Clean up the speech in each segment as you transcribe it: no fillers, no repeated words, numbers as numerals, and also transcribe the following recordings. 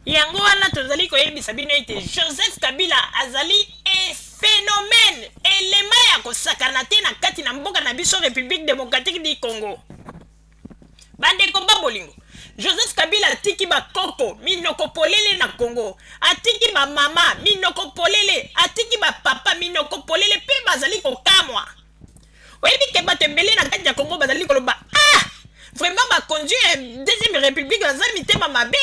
yango wana tozali koyebisa bino ete Joseph Kabila azali phénomène elema ya kosakana te na kati na mboka na biso République démocratique du Congo. Bandeko babolingo, Joseph Kabila atiki bakoko minoko polele na Congo, atiki ba mama minoko polele, atiki ba papa minoko polele pe bazali kokamwa. Oyebi ke bato ebele na kati ya Congo bazali koloba vraiment bakonduire deuxième république baza mitema mabe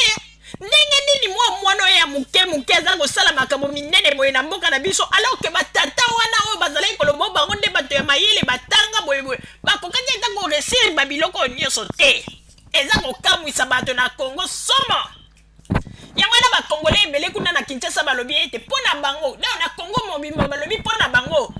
ndenge nini mwana ya muke aza kosala makambo minene boye na mboka na biso alors ke batata wana oyo bazali koloba bango nde bato ya mayele batanga boye bakokaki eza koresire babiloko nyonso te eza kokamwisa bato na Congo somo yango wana bakongolais ebele kuna na Kinshasa balobi ete mpo na bango na Congo mobimba balobi mpo na bango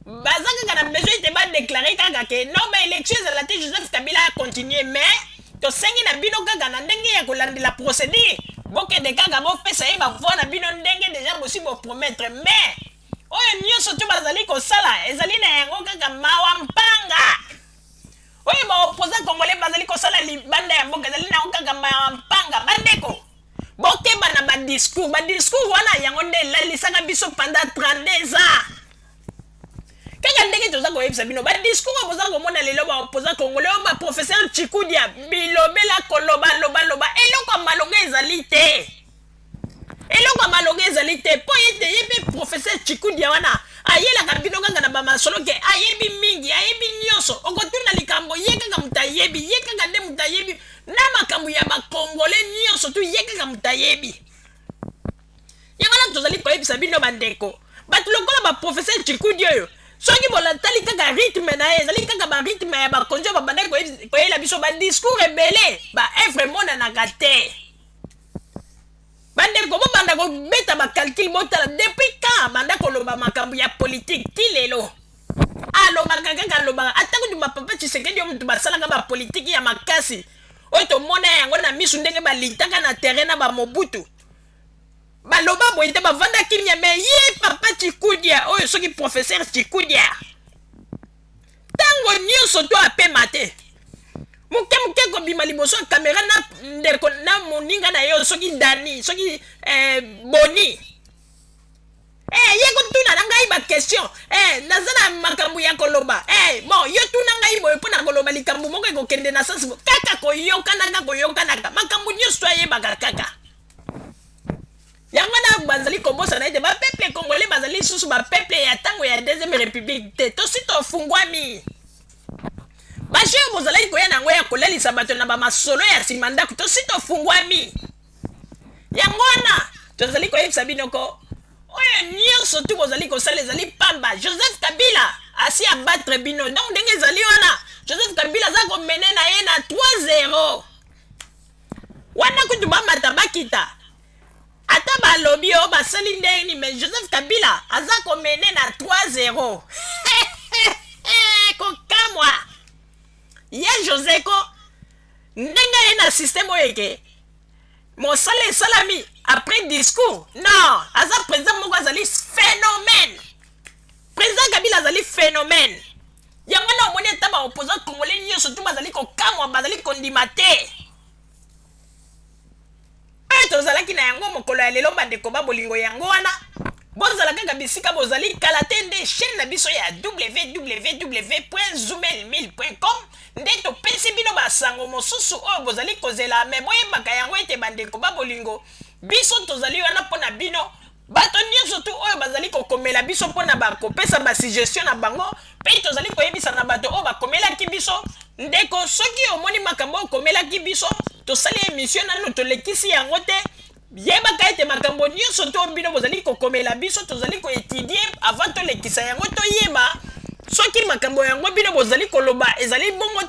baza kaka na besoin ete badéclare kaka ke no baélection ezala te Joseph Kabila a continuer mais tosengi na bino kaka na ndenge ya kolandela procédure bokende kaka bopesa ye bavoi na bino ndenge deja bosi bopromettre mais oyo nyonso to bazali kosala ezali na yango kaka mawa mpanga oyo baopposant congolais bazali kosala libanda ya mboka ezali na yango kaka mawa mpanga bandeko bokeba na badiscours wana yango nde elalisaka biso pendant 32 ans kaka ndenge toza koyebisa bino badiscours oyo boza komona lelo baopposant congolais oyo baprofesseur Chikudia bilobela koloba eloko ya malonga ezali te mpo ete ye mpe professeur Chikudia wana ayelaka bino kaka na bamasolo ke ayebi mingi ayebi nyonso okotuna likambo ye kaka moto ayebi ye kaka nde moto ayebi na makambo ya bakongolais nyonso tu ye kaka moto ayebi yango wana tozali koyebisa bino bandeko bato lokola baprofesseur Chikudia oyo soki bolatali kaka rythme na ye ezali kaka barythme ya bakonzi oyo babandaki koyela biso badiscours ebele baevre emonanaka te bandeko bobanda kobeta bacalcule botala depuis quand banda koloba makambo ya politique ti lelo alobaka kaka alobaka ata kutu bapapa Tshisekedi oyo moto basalaka bapolitiki ya makasi oyo tomona yango na misu ndenge balitaka na terrain na bamobutu baloba boye te bavanda kimia me ye papa Chikudia oyo soki professeur Chikudia tango nyonso to apema te muke kobima liboso ya kamera na ndeko na moninga na yo soki Dani soki Boni ye kotuna na ngai bakestion naza na makambo ya koloba bon yo tuna ngai boye mpo na koloba likambo moko ekokende na sansi kaka koyokanaka makambo nyonso ayebaka kaka yango na bazali kobosa na ete bapeple congolais bazali susu bapeple ya ntango ya deuxième république te tosi tofungwami bashe oyo bozalaki koya nango ya kolalisa bato na bamasolo ya nsima ndako tosi tofungwami yango wana tozali koyebisa binoko oyo nyonso tu bozali kosala ezali pamba Joseph Kabila asi abattre bino donc ndenge ezali wana Joseph Kabila aza komene na ye na 3-0 wana kutu bamata bakita ata balobi oyo basali ndeni mais Joseph Kabila aza komene na 3-0 kokamwa ye Joseko ndenge ye na système oyo eke mosala esalami après discours non aza président moko azali phénomène président Kabila azali phénomène yango na omoni ata baopposant congolais nyonso tu bazali kokamwa bazali kondima te tozalaki na yango mokolo ya lelo bandeko babolingo yango wana bozala kaka bisika bozali kala te nde chaîne na biso ya www.zoomel1000.com nde topesi bino basango mosusu oyo bozali kozela me boyebaka yango ete bandeko babolingo biso tozali wana mpona bino bato nyonso tu oyo bazali kokomela biso mpona bakopesa basuggestion na bango mpe tozali koyebisa na bato oyo bakomelaki biso ndeko soki omoni makambo okomelaki biso tosali émission nano tolekisi yango te yebaka ete makambo nyonso to bino bozali kokomela biso tozali koétudie avant tolekisa yango toyeba soki makambo yango bino bozali koloba ezali bongo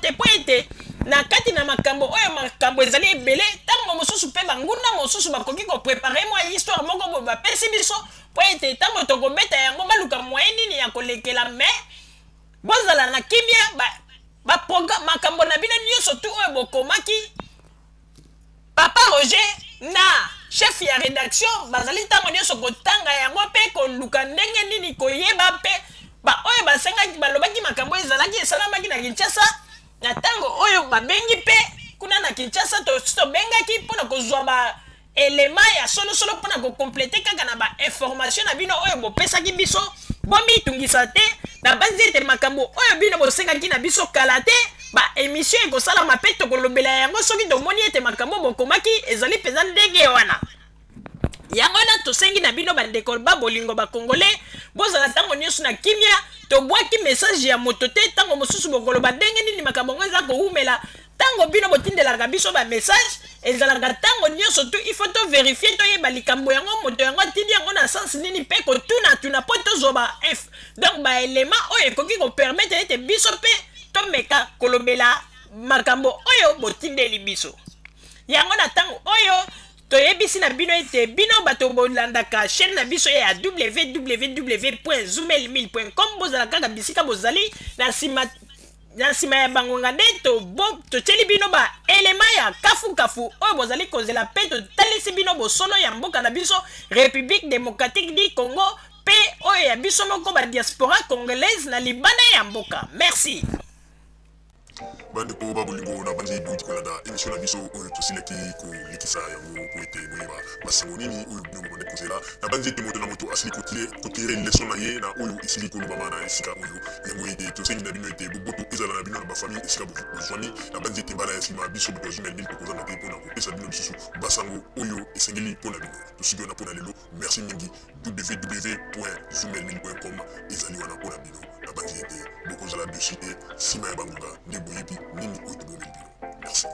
te po ete na kati na makambo oyo makambo ezali ebele ntango mosusu mpe bangunda mosusu bakoki koprepare mwa histoire moko boye bapesi biso po ete ntango tokobeta yango baluka moyen nini ya kolekela me bozala na kimia makambo na bino nyonso tu oyo bokomaki papa Roger na chef ya rédaction bazali ntango nyonso kotanga yango mpe koluka ndenge nini koyeba mpe oyo basengaki balobaki makambo ezalaki esalamaki na Kinshasa na ntango oyo babengi mpe kuna na Kinshasa tobengaki mpona kozwa elema ya solosolo mpona kokomplete kaka na bainformation na bino oyo bopesaki biso bomitungisa te na banzi ete makambo oyo bino bosengaki na biso kala te baémission ekosalama mpe tokolobela yango soki tomoni ete makambo bokomaki ezali mpenza ndenge wana yango wana tosengi na bino bandeko babolingo bakongole bozala ntango nyonso na kimia tobwaki message ya moto te ntango mosusu bokoloba ndenge nini makambo ngo eza koumela ntango bino botindelaka biso bamessage ezalaka ntango nyonso tu ifo toverifie toyeba likambo yango moto yango atindi yango na sansi nini mpe kotunatuna mpo tozwa donc baelema oyo ekoki kopermetre ete biso mpe tomeka kolobela makambo oyo botindeli biso yango na ntango oyo toyebisi na bino ete bino bato bolandaka chaîne na biso ya www.zoomel1000.com bozala kaka bisika bozali na nsima ya bangonga nde totieli bino baelema ya kafukafu oyo bozali kozela mpe totalisi bino bosolo ya mboka na biso république démocratique du congo mpe oyo ya biso moko badiaspora congolaise na libanda ya mboka merci bandeko babolingo na banzi duti kolanda émission na biso oyo tosilaki kolikisa yango po ete boyeba basango nini oyo bino bobande kozela na banzi ete moto na moto asili kotire leson na ye na oyo esili kolobama na esika oyo yango ete tosengi na bino ete boboto ezala na bino na bafamille esika bozwani na banzi ete mbala ya nsima biso boto azumel mili tokozanga te mpona kopesa bino lisusu basango oyo esengeli mpona bino tosiki wana mpona lelo merci mingi www.zoomel1000.com ezali wana mpona bino na banzi ete bokozala dessus te nsima ya bangonga nde boyebi nini oyo tobomeli bino merci.